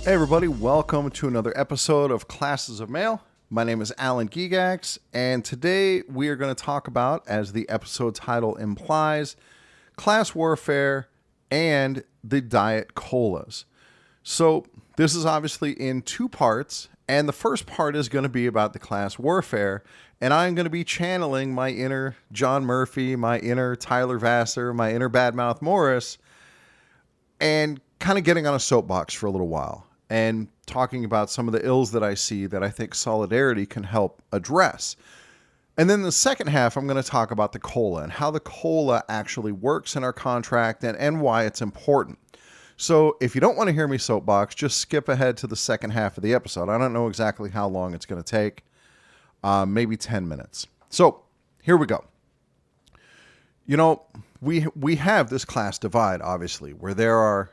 Hey everybody, welcome to another episode of Classes of Mail. My name is Alan Gigax, and today we are going to talk about, as the episode title implies, class warfare and the diet colas. So this is obviously in two parts, and the first part is going to be about the class warfare, and I'm going to be channeling my inner John Murphy, my inner Tyler Vassar, my inner Badmouth Morris, and kind of getting on a soapbox for a little while and talking about some of the ills that I see that I think solidarity can help address. And then the second half, I'm going to talk about the COLA and how the COLA actually works in our contract and why it's important. So if you don't want to hear me soapbox, just skip ahead to the second half of the episode. I don't know exactly how long it's going to take, maybe 10 minutes. So here we go. You know, we have this class divide, obviously, where there are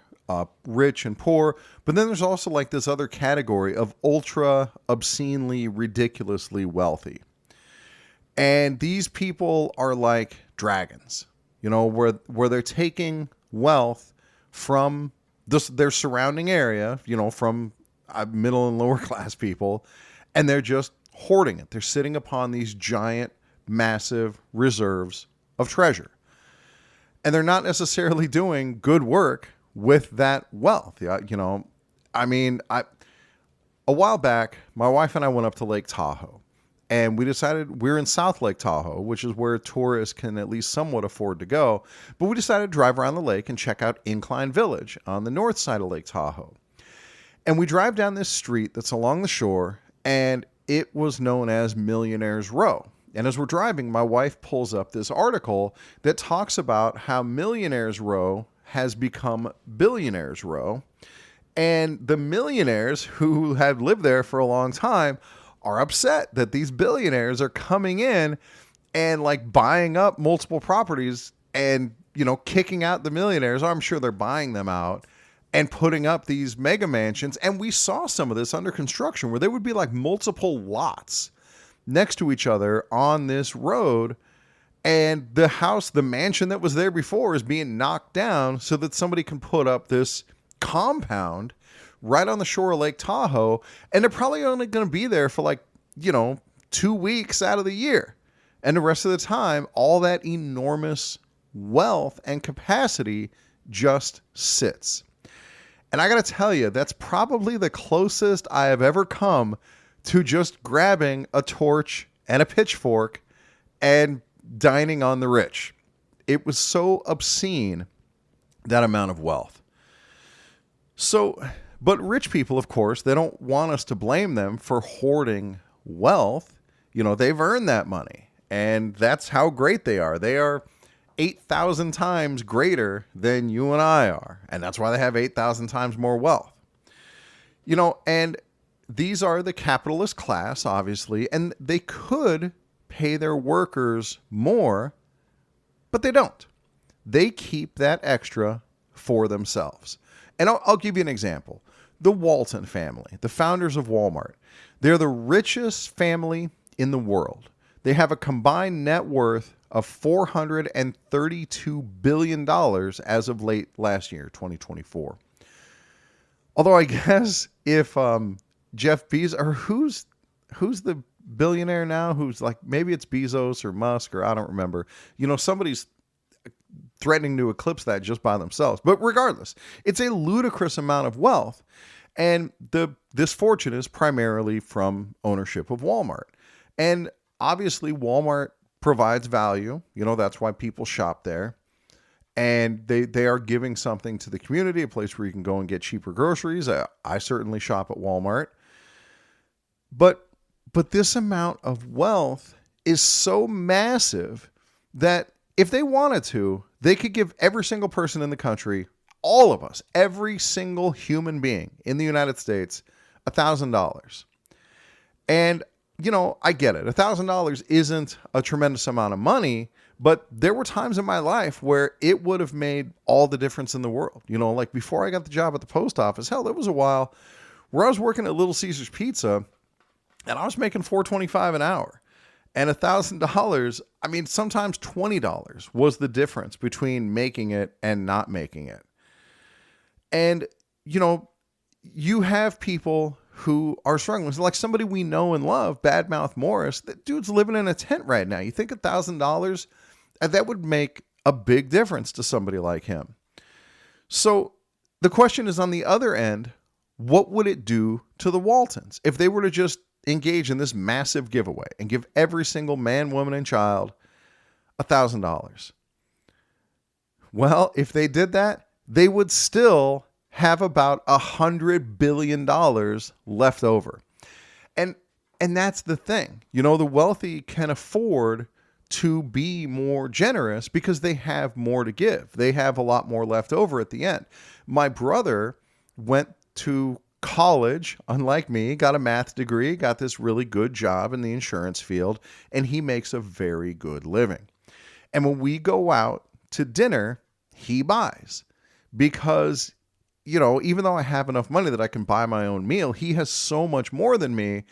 rich and poor, but then there's also like this other category of ultra obscenely, ridiculously wealthy. And these people are like dragons, you know, where they're taking wealth from their surrounding area, you know, from middle and lower class people, and they're just hoarding it. They're sitting upon these giant, massive reserves of treasure. And they're not necessarily doing good work with that wealth. You know, I mean, a while back, my wife and I went up to Lake Tahoe, and we decided we're in South Lake Tahoe, which is where tourists can at least somewhat afford to go. But we decided to drive around the lake and check out Incline Village on the north side of Lake Tahoe. And we drive down this street that's along the shore, and it was known as Millionaire's Row. And as we're driving, my wife pulls up this article that talks about how Millionaire's Row has become Billionaire's Row. And the millionaires who have lived there for a long time are upset that these billionaires are coming in and like buying up multiple properties and, you know, kicking out the millionaires. I'm sure they're buying them out and putting up these mega mansions. And we saw some of this under construction where there would be like multiple lots next to each other on this road, and the mansion that was there before is being knocked down so that somebody can put up this compound right on the shore of Lake Tahoe, and they're probably only going to be there for like, you know, 2 weeks out of the year, and the rest of the time all that enormous wealth and capacity just sits. And I gotta tell you, that's probably the closest I have ever come to just grabbing a torch and a pitchfork and dining on the rich. It was so obscene, that amount of wealth. So, but rich people, of course, they don't want us to blame them for hoarding wealth. You know, they've earned that money, and that's how great they are. They are 8,000 times greater than you and I are, and that's why they have 8,000 times more wealth. You know, and these are the capitalist class, obviously, and they could pay their workers more, but they don't. They keep that extra for themselves. And I'll give you an example. The Walton family, the founders of Walmart, they're the richest family in the world. They have a combined net worth of $432 billion as of late last year, 2024. Although I guess if Jeff Bezos, or who's the billionaire now, who's like, maybe it's Bezos or Musk, or I don't remember. You know, somebody's threatening to eclipse that just by themselves. But regardless, it's a ludicrous amount of wealth. And this fortune is primarily from ownership of Walmart. And obviously Walmart provides value. You know, that's why people shop there. And they are giving something to the community, a place where you can go and get cheaper groceries. I certainly shop at Walmart. But this amount of wealth is so massive that if they wanted to, they could give every single person in the country, all of us, every single human being in the United States, $1,000. And, you know, I get it. $1,000 isn't a tremendous amount of money, but there were times in my life where it would have made all the difference in the world. You know, like before I got the job at the post office, hell, there was a while where I was working at Little Caesars Pizza and I was making $4.25 an hour. And $1,000, I mean, sometimes $20 was the difference between making it and not making it. And, you know, you have people who are struggling. Like somebody we know and love, Badmouth Morris, that dude's living in a tent right now. You think $1,000, that would make a big difference to somebody like him. So the question is, on the other end, what would it do to the Waltons if they were to just engage in this massive giveaway and give every single man, woman, and child $1,000? Well, if they did that, they would still have about $100 billion left over. And that's the thing. You know, the wealthy can afford to be more generous because they have more to give. They have a lot more left over at the end. My brother went to college, unlike me, got a math degree, got this really good job in the insurance field, and he makes a very good living. And when we go out to dinner, he buys because, you know, even though I have enough money that I can buy my own meal, he has so much more than me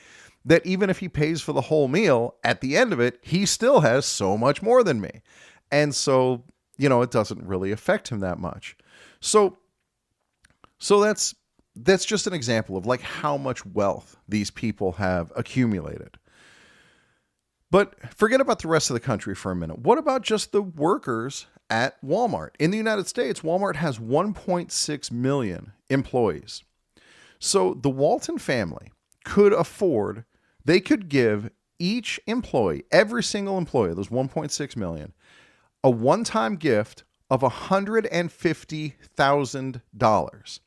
that even if he pays for the whole meal, at the end of it, he still has so much more than me. And so, you know, it doesn't really affect him that much. So that's just an example of like how much wealth these people have accumulated. But forget about the rest of the country for a minute. What about just the workers at Walmart? In the United States, Walmart has 1.6 million employees. So the Walton family could afford, they could give each employee, every single employee, those 1.6 million, a one-time gift of $150,000.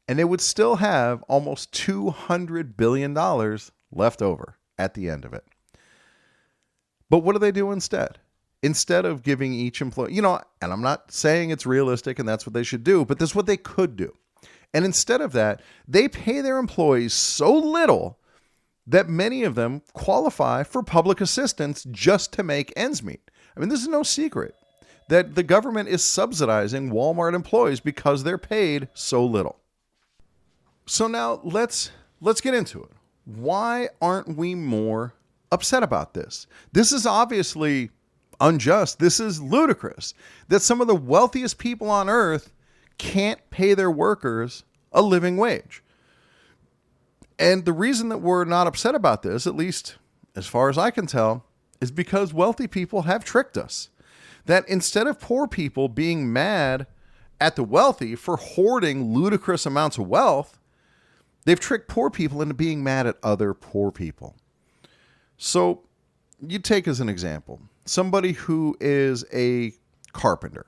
And they would still have almost $200 billion left over at the end of it. But what do they do instead? Instead of giving each employee, you know, and I'm not saying it's realistic and that's what they should do, but this is what they could do. And instead of that, they pay their employees so little that many of them qualify for public assistance just to make ends meet. I mean, this is no secret that the government is subsidizing Walmart employees because they're paid so little. So now let's get into it. Why aren't we more upset about this? This is obviously unjust. This is ludicrous that some of the wealthiest people on earth can't pay their workers a living wage. And the reason that we're not upset about this, at least as far as I can tell, is because wealthy people have tricked us. That instead of poor people being mad at the wealthy for hoarding ludicrous amounts of wealth, they've tricked poor people into being mad at other poor people. So you take as an example, somebody who is a carpenter.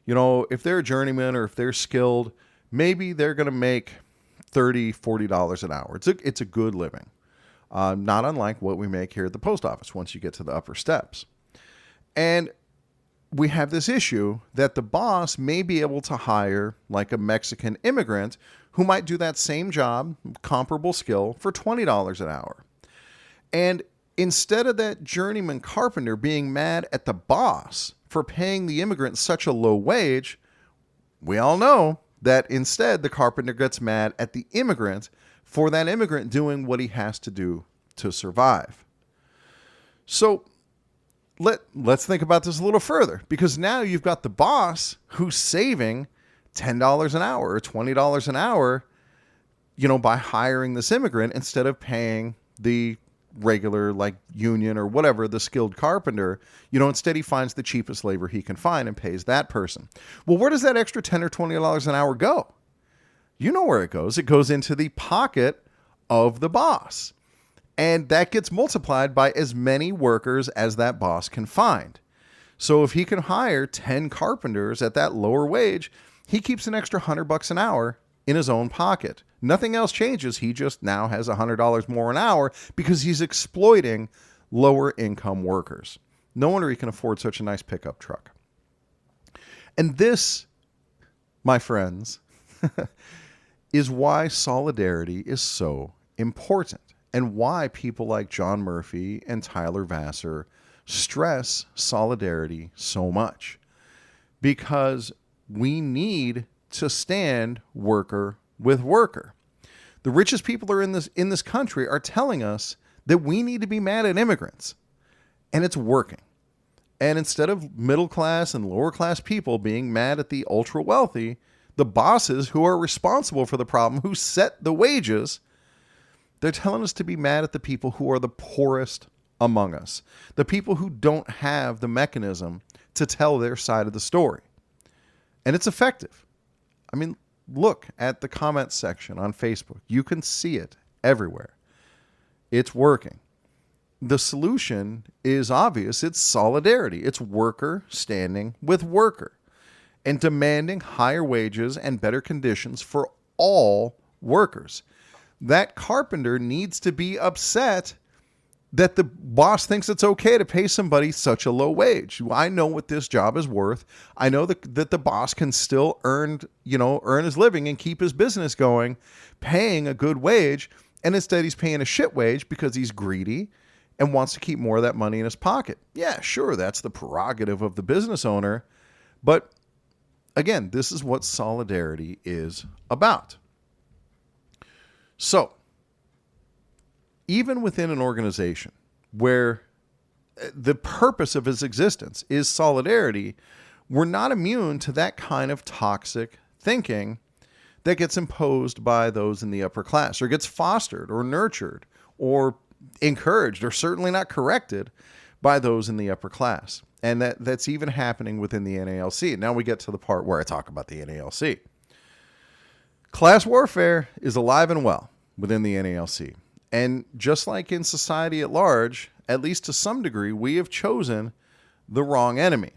You know, if they're a journeyman or if they're skilled, maybe they're going to make $30, $40 an hour. It's a good living. Not unlike what we make here at the post office once you get to the upper steps. And we have this issue that the boss may be able to hire like a Mexican immigrant who might do that same job, comparable skill, for $20 an hour. And instead of that journeyman carpenter being mad at the boss for paying the immigrant such a low wage, we all know that instead the carpenter gets mad at the immigrant for that immigrant doing what he has to do to survive. So let's think about this a little further, because now you've got the boss who's saving $10 an hour or $20 an hour, you know, by hiring this immigrant instead of paying the regular, like, union or whatever, the skilled carpenter. You know, instead he finds the cheapest labor he can find and pays that person. Well, where does that extra $10 or $20 an hour go? You know where it goes. It goes into the pocket of the boss. And that gets multiplied by as many workers as that boss can find. So if he can hire 10 carpenters at that lower wage, he keeps an extra $100 an hour in his own pocket. Nothing else changes. He just now has $100 more an hour because he's exploiting lower income workers. No wonder he can afford such a nice pickup truck. And this, my friends, is why solidarity is so important, and why people like John Murphy and Tyler Vassar stress solidarity so much. Because we need to stand worker with worker. The richest people are in this country are telling us that we need to be mad at immigrants, and it's working. And instead of middle class and lower class people being mad at the ultra wealthy, the bosses who are responsible for the problem, who set the wages, they're telling us to be mad at the people who are the poorest among us, the people who don't have the mechanism to tell their side of the story. And it's effective. I mean, look at the comments section on Facebook. You can see it everywhere. It's working. The solution is obvious. It's solidarity. It's worker standing with worker and demanding higher wages and better conditions for all workers. That carpenter needs to be upset that the boss thinks it's okay to pay somebody such a low wage. I know what this job is worth. I know that the boss can still earn his living and keep his business going, paying a good wage. And instead he's paying a shit wage because he's greedy and wants to keep more of that money in his pocket. Yeah, sure, that's the prerogative of the business owner. But again, this is what solidarity is about. So, even within an organization where the purpose of its existence is solidarity, we're not immune to that kind of toxic thinking that gets imposed by those in the upper class, or gets fostered or nurtured or encouraged, or certainly not corrected by those in the upper class. And that's even happening within the NALC. Now we get to the part where I talk about the NALC. Class warfare is alive and well within the NALC. And just like in society at large, at least to some degree, we have chosen the wrong enemy.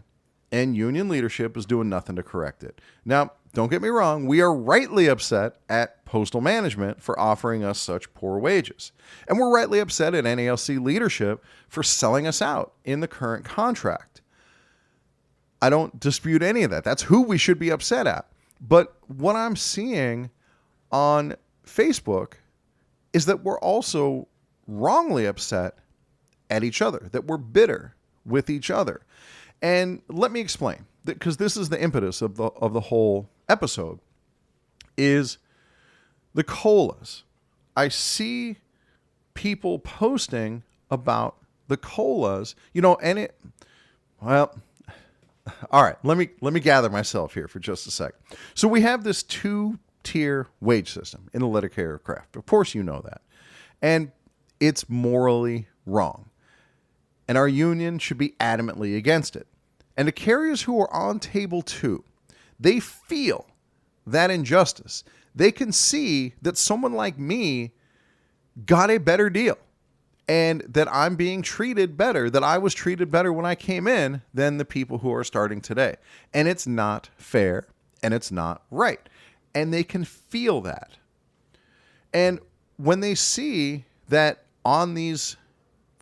And union leadership is doing nothing to correct it. Now, don't get me wrong, we are rightly upset at postal management for offering us such poor wages. And we're rightly upset at NALC leadership for selling us out in the current contract. I don't dispute any of that. That's who we should be upset at. But what I'm seeing on Facebook is that we're also wrongly upset at each other, that we're bitter with each other. And let me explain, because this is the impetus of the whole episode, is the COLAs. I see people posting about the COLAs, all right, let me gather myself here for just a sec. So we have this two-tier wage system in the letter carrier craft. Of course you know that. And it's morally wrong. And our union should be adamantly against it. And the carriers who are on table 2, they feel that injustice. They can see that someone like me got a better deal, and that I'm being treated better, that I was treated better when I came in than the people who are starting today. And it's not fair, and it's not right. And they can feel that. And when they see that on these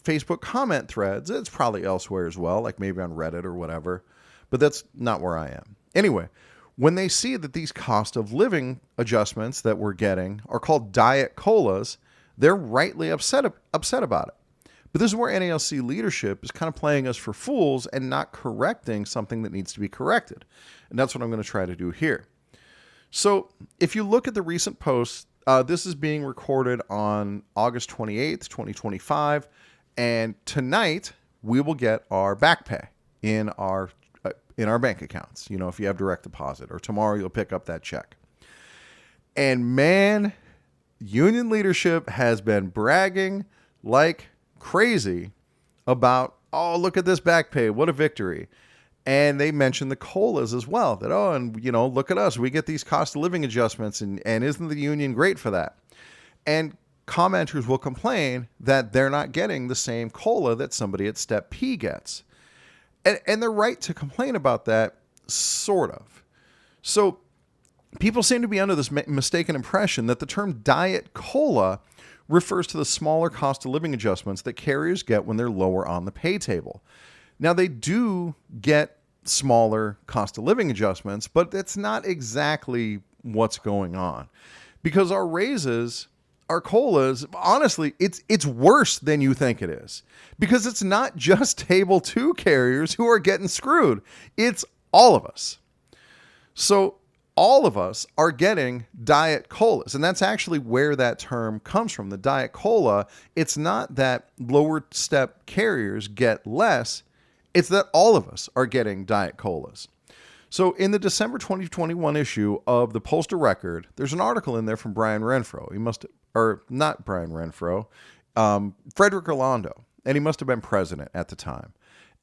Facebook comment threads, it's probably elsewhere as well, like maybe on Reddit or whatever, but that's not where I am. Anyway, when they see that these cost of living adjustments that we're getting are called diet colas, they're rightly upset about it. But this is where NALC leadership is kind of playing us for fools and not correcting something that needs to be corrected. And that's what I'm going to try to do here. So if you look at the recent posts, this is being recorded on August 28th, 2025. And tonight we will get our back pay in our bank accounts, if you have direct deposit, or tomorrow you'll pick up that check. And man, union leadership has been bragging like crazy about, oh, look at this back pay. What a victory. And they mentioned the COLAs as well, that, look at us. We get these cost of living adjustments, and isn't the union great for that? And commenters will complain that they're not getting the same COLA that somebody at Step P gets. And they're right to complain about that, sort of. So people seem to be under this mistaken impression that the term diet COLA refers to the smaller cost of living adjustments that carriers get when they're lower on the pay table. Now, they do get smaller cost of living adjustments, but that's not exactly what's going on. Because our raises, our COLAs, honestly, it's worse than you think it is. Because it's not just table 2 carriers who are getting screwed. It's all of us. So all of us are getting diet colas. And that's actually where that term comes from, the diet cola. It's not that lower step carriers get less. It's that all of us are getting diet colas. So in the December 2021 issue of the Postal Record, there's an article in there from Brian Renfro. Not Brian Renfro, Frederick Orlando, and he must have been president at the time.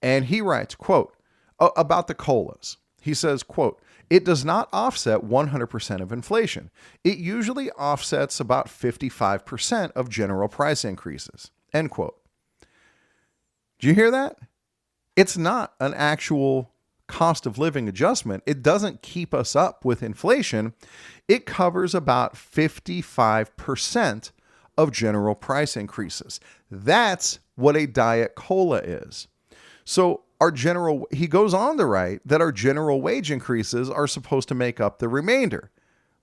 And he writes, quote, about the COLAs. He says, quote, it does not offset 100% of inflation. It usually offsets about 55% of general price increases, end quote. Do you hear that? It's not an actual cost of living adjustment. It doesn't keep us up with inflation. It covers about 55% of general price increases. That's what a Diet Cola is. So he goes on to write that our general wage increases are supposed to make up the remainder.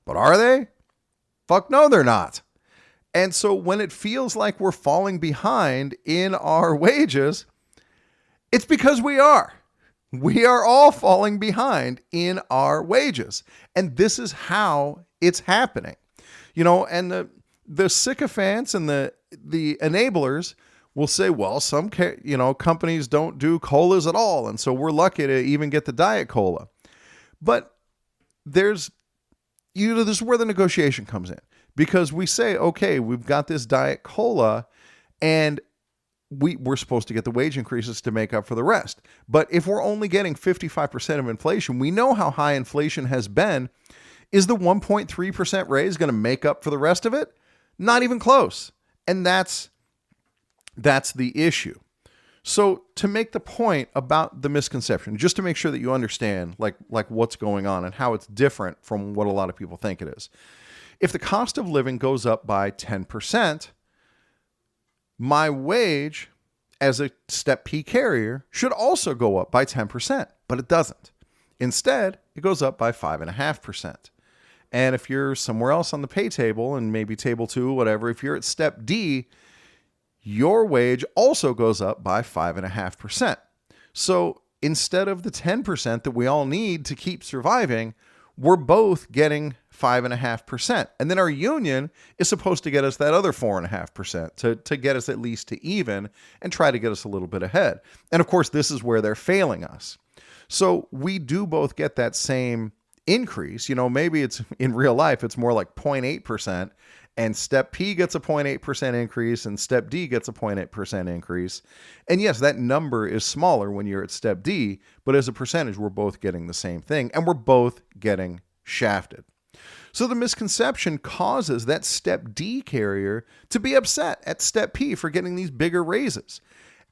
But are they? Fuck no, they're not. And so when it feels like we're falling behind in our wages, it's because we are. We are all falling behind in our wages. And this is how it's happening. And the sycophants and the enablers will say, well, some companies don't do colas at all, and so we're lucky to even get the Diet Cola. But this is where the negotiation comes in, because we say, okay, we've got this Diet Cola, and we're supposed to get the wage increases to make up for the rest. But if we're only getting 55% of inflation, we know how high inflation has been. Is the 1.3% raise going to make up for the rest of it? Not even close. And that's the issue. So to make the point about the misconception, just to make sure that you understand like what's going on and how it's different from what a lot of people think it is. If the cost of living goes up by 10%, my wage as a Step P carrier should also go up by 10%, but it doesn't. Instead, it goes up by 5.5%. And if you're somewhere else on the pay table, and maybe table 2, whatever, if you're at Step D, your wage also goes up by 5.5%. So instead of the 10% that we all need to keep surviving, we're both getting 5.5%. And then our union is supposed to get us that other 4.5% to get us at least to even and try to get us a little bit ahead. And of course, this is where they're failing us. So we do both get that same increase. Maybe it's in real life, it's more like 0.8%. And Step P gets a 0.8% increase and Step D gets a 0.8% increase. And yes, that number is smaller when you're at Step D, but as a percentage, we're both getting the same thing and we're both getting shafted. So the misconception causes that Step D carrier to be upset at Step P for getting these bigger raises.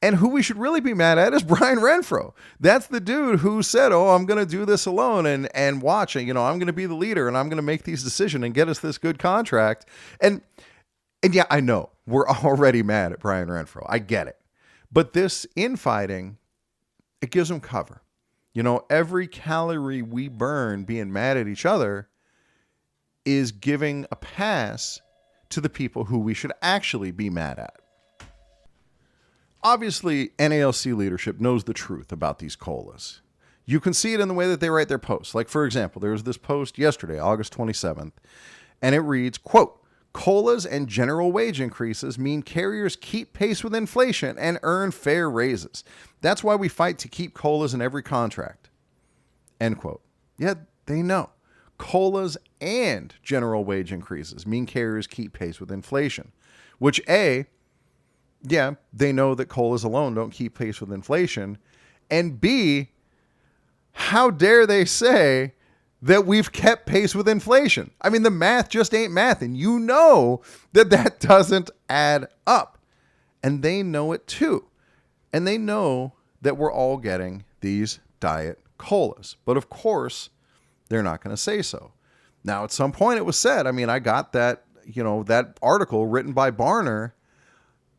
And who we should really be mad at is Brian Renfro. That's the dude who said, oh, I'm going to do this alone and watch it. I'm going to be the leader and I'm going to make these decisions and get us this good contract. And yeah, I know we're already mad at Brian Renfro. I get it. But this infighting, it gives him cover. Every calorie we burn being mad at each other is giving a pass to the people who we should actually be mad at. Obviously, NALC leadership knows the truth about these COLAs. You can see it in the way that they write their posts. Like, for example, there was this post yesterday, August 27th, and it reads, quote, COLAs and general wage increases mean carriers keep pace with inflation and earn fair raises. That's why we fight to keep COLAs in every contract. End quote. Yeah, they know. COLAs and general wage increases mean carriers keep pace with inflation, which yeah, they know that COLAs alone don't keep pace with inflation. And B, how dare they say that we've kept pace with inflation? I mean, the math just ain't math. And you know that doesn't add up. And they know it too. And they know that we're all getting these Diet Colas. But of course, they're not going to say so. Now, at some point it was said, I got that, that article written by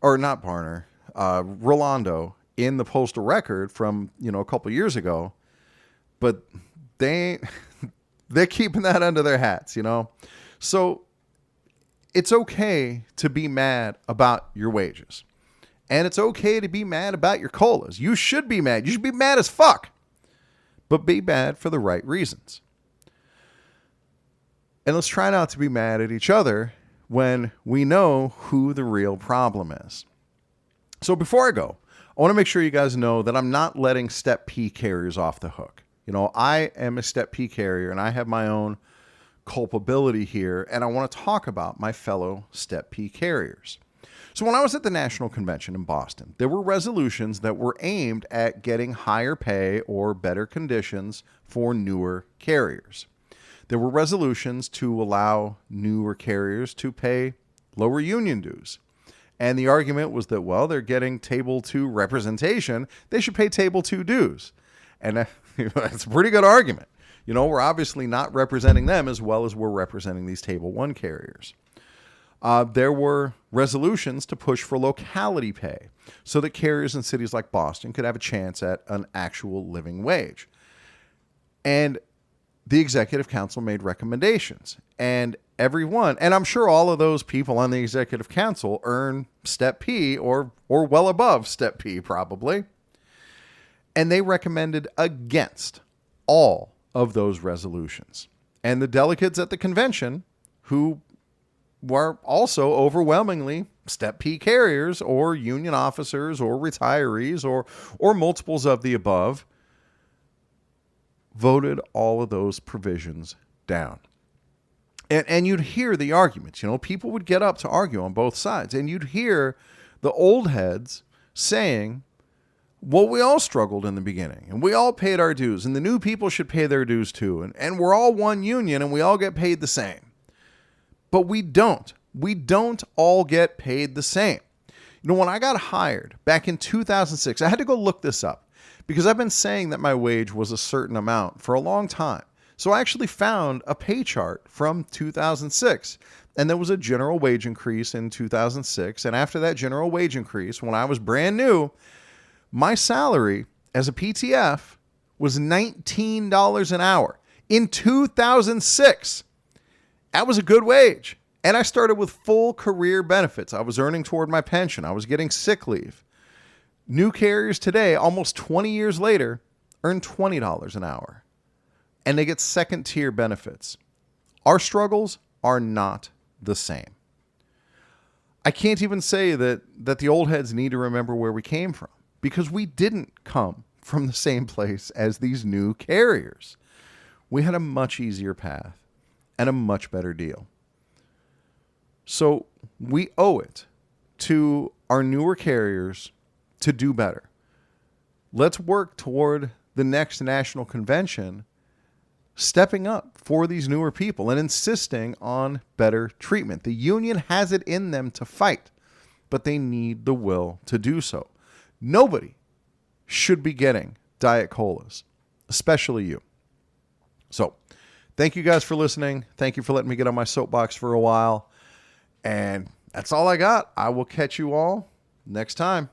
Rolando in the Postal Record from, a couple years ago, but they're keeping that under their hats, So it's okay to be mad about your wages, and it's okay to be mad about your COLAs. You should be mad. You should be mad as fuck, but be mad for the right reasons. And let's try not to be mad at each other when we know who the real problem is. So before I go, I want to make sure you guys know that I'm not letting Step P carriers off the hook. I am a Step P carrier and I have my own culpability here, and I want to talk about my fellow Step P carriers. So when I was at the National Convention in Boston, there were resolutions that were aimed at getting higher pay or better conditions for newer carriers. There were resolutions to allow newer carriers to pay lower union dues. And the argument was that, well, they're getting Table 2 representation. They should pay Table 2 dues. And that's a pretty good argument. We're obviously not representing them as well as we're representing these Table 1 carriers. There were resolutions to push for locality pay so that carriers in cities like Boston could have a chance at an actual living wage. And the Executive Council made recommendations. And everyone, and I'm sure all of those people on the Executive Council earn Step P or well above Step P probably. And they recommended against all of those resolutions. And the delegates at the convention, who were also overwhelmingly Step P carriers or union officers or retirees or multiples of the above, voted all of those provisions down. And you'd hear the arguments. People would get up to argue on both sides. And you'd hear the old heads saying, well, we all struggled in the beginning and we all paid our dues and the new people should pay their dues too. And we're all one union and we all get paid the same. But we don't. We don't all get paid the same. When I got hired back in 2006, I had to go look this up because I've been saying that my wage was a certain amount for a long time. So I actually found a pay chart from 2006, and there was a general wage increase in 2006. And after that general wage increase, when I was brand new, my salary as a PTF was $19 an hour in 2006. That was a good wage. And I started with full career benefits. I was earning toward my pension. I was getting sick leave. New carriers today, almost 20 years later, earn $20 an hour. And they get second tier benefits. Our struggles are not the same. I can't even say that the old heads need to remember where we came from, because we didn't come from the same place as these new carriers. We had a much easier path and a much better deal. So we owe it to our newer carriers to do better. Let's work toward the next national convention stepping up for these newer people and insisting on better treatment. The union has it in them to fight, but they need the will to do so. Nobody should be getting Diet Colas, especially you. So, thank you guys for listening. Thank you for letting me get on my soapbox for a while. And that's all I got. I will catch you all next time.